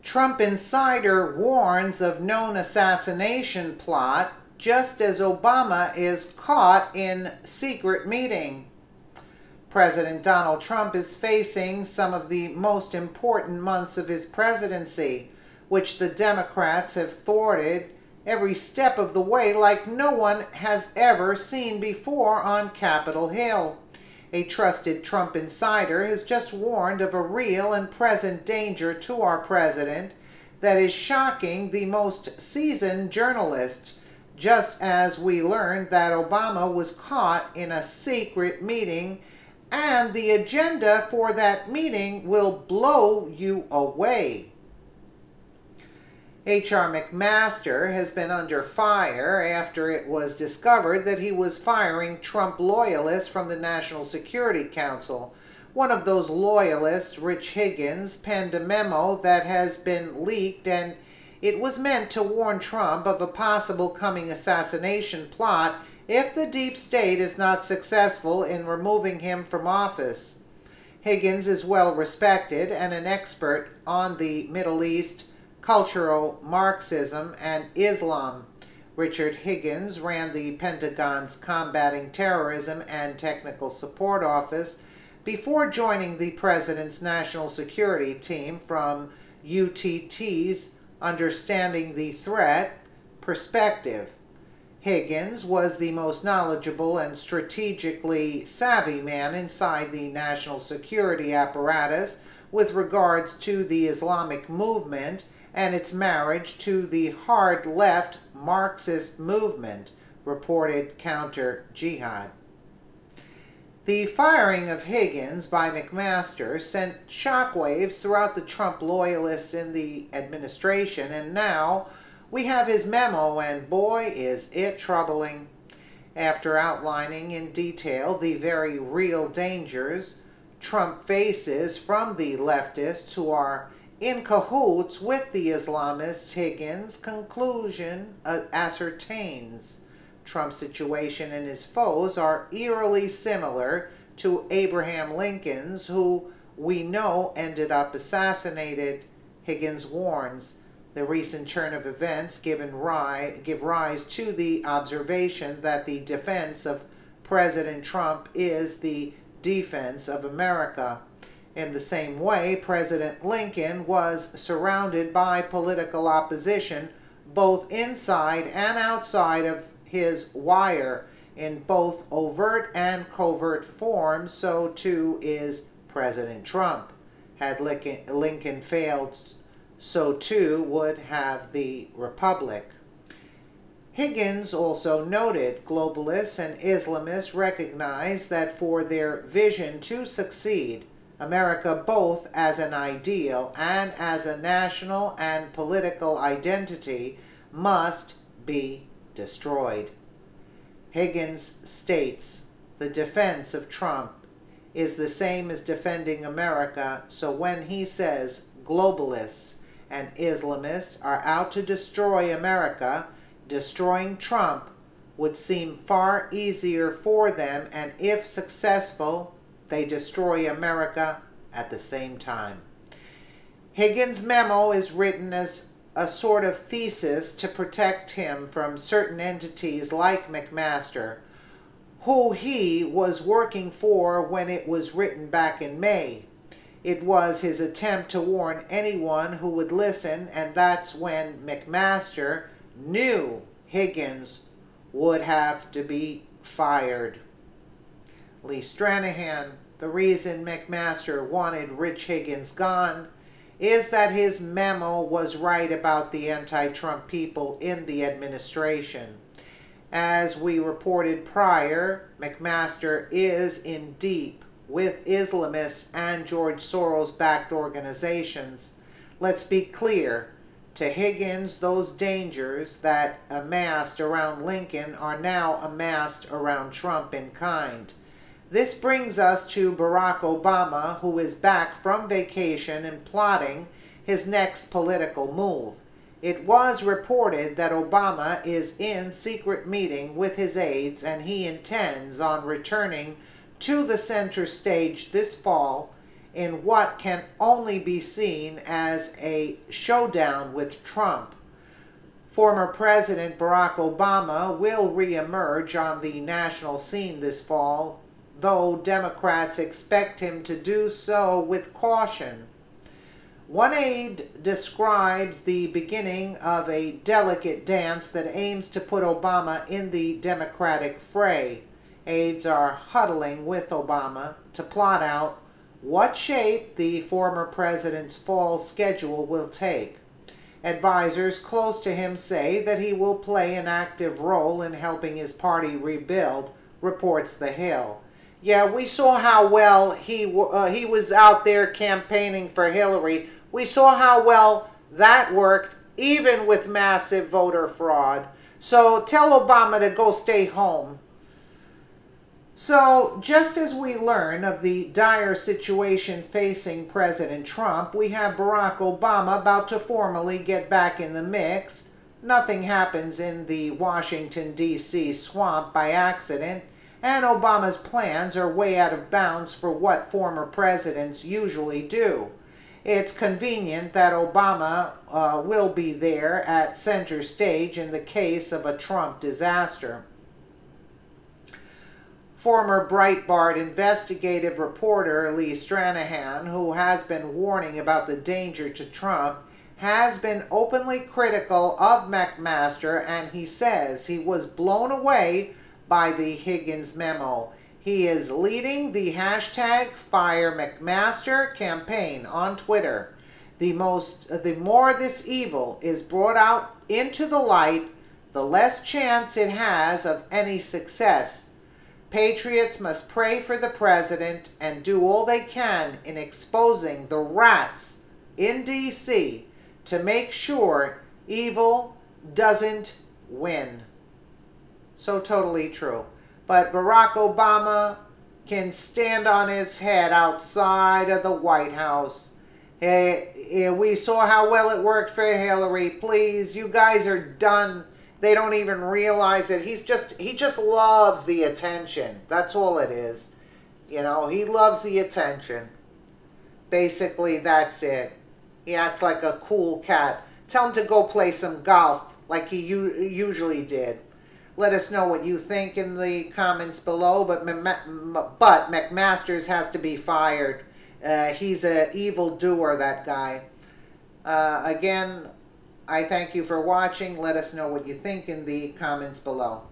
Trump insider warns of known assassination plot just as Obama is caught in secret meeting. President Donald Trump is facing some of the most important months of his presidency, which the Democrats have thwarted every step of the way like no one has ever seen before on Capitol Hill. A trusted Trump insider has just warned of a real and present danger to our president that is shocking the most seasoned journalists, just as we learned that Obama was caught in a secret meeting, and the agenda for that meeting will blow you away. H.R. McMaster has been under fire after it was discovered that he was firing Trump loyalists from the National Security Council. One of those loyalists, Rich Higgins, penned a memo that has been leaked, and it was meant to warn Trump of a possible coming assassination plot if the deep state is not successful in removing him from office. Higgins is well respected and an expert on the Middle East, cultural Marxism, and Islam. Richard Higgins ran the Pentagon's Combating Terrorism and Technical Support Office before joining the President's National Security Team from UTT's Understanding the Threat perspective. Higgins was the most knowledgeable and strategically savvy man inside the national security apparatus with regards to the Islamic movement and its marriage to the hard-left Marxist movement, reported Counter Jihad. The firing of Higgins by McMaster sent shockwaves throughout the Trump loyalists in the administration, and now we have his memo, and boy is it troubling. After outlining in detail the very real dangers Trump faces from the leftists who are in cahoots with the Islamists, Higgins' conclusion ascertains Trump's situation and his foes are eerily similar to Abraham Lincoln's, who we know ended up assassinated. Higgins warns the recent turn of events give rise to the observation that the defense of President Trump is the defense of America. In the same way, President Lincoln was surrounded by political opposition both inside and outside of his wire in both overt and covert forms. So too is President Trump. Had Lincoln failed, so too would have the Republic. Higgins also noted globalists and Islamists recognize that for their vision to succeed, America, both as an ideal and as a national and political identity, must be destroyed. Higgins states, the defense of Trump is the same as defending America, so when he says globalists and Islamists are out to destroy America, destroying Trump would seem far easier for them, and if successful, they destroy America at the same time. Higgins' memo is written as a sort of thesis to protect him from certain entities like McMaster, who he was working for when it was written back in May. It was his attempt to warn anyone who would listen, and that's when McMaster knew Higgins would have to be fired. Lee Stranahan, the reason McMaster wanted Rich Higgins gone is that his memo was right about the anti-Trump people in the administration. As we reported prior, McMaster is in deep with Islamists and George Soros-backed organizations. Let's be clear, to Higgins, those dangers that amassed around Lincoln are now amassed around Trump in kind. This brings us to Barack Obama, who is back from vacation and plotting his next political move. It was reported that Obama is in secret meeting with his aides, and he intends on returning to the center stage this fall in what can only be seen as a showdown with Trump. Former President Barack Obama will re-emerge on the national scene this fall, though Democrats expect him to do so with caution. One aide describes the beginning of a delicate dance that aims to put Obama in the Democratic fray. Aides are huddling with Obama to plot out what shape the former president's fall schedule will take. Advisors close to him say that he will play an active role in helping his party rebuild, reports The Hill. Yeah, we saw how well he was out there campaigning for Hillary. We saw how well that worked, even with massive voter fraud. So tell Obama to go stay home. So, just as we learn of the dire situation facing President Trump, we have Barack Obama about to formally get back in the mix. Nothing happens in the Washington, D.C. swamp by accident, and Obama's plans are way out of bounds for what former presidents usually do. It's convenient that Obama will be there at center stage in the case of a Trump disaster. Former Breitbart investigative reporter Lee Stranahan, who has been warning about the danger to Trump, has been openly critical of McMaster, and he says he was blown away by the Higgins Memo. He is leading the hashtag #FireMcMaster campaign on Twitter. The more this evil is brought out into the light, the less chance it has of any success. Patriots must pray for the president and do all they can in exposing the rats in D.C. to make sure evil doesn't win. So totally true. But Barack Obama can stand on his head outside of the White House. We saw how well it worked for Hillary. Please, you guys are done. They don't even realize it. He just loves the attention. That's all it is. You know, he loves the attention. Basically, that's it. He acts like a cool cat. Tell him to go play some golf like he usually did. Let us know what you think in the comments below. But McMasters has to be fired. He's an evildoer, that guy. Again, I thank you for watching. Let us know what you think in the comments below.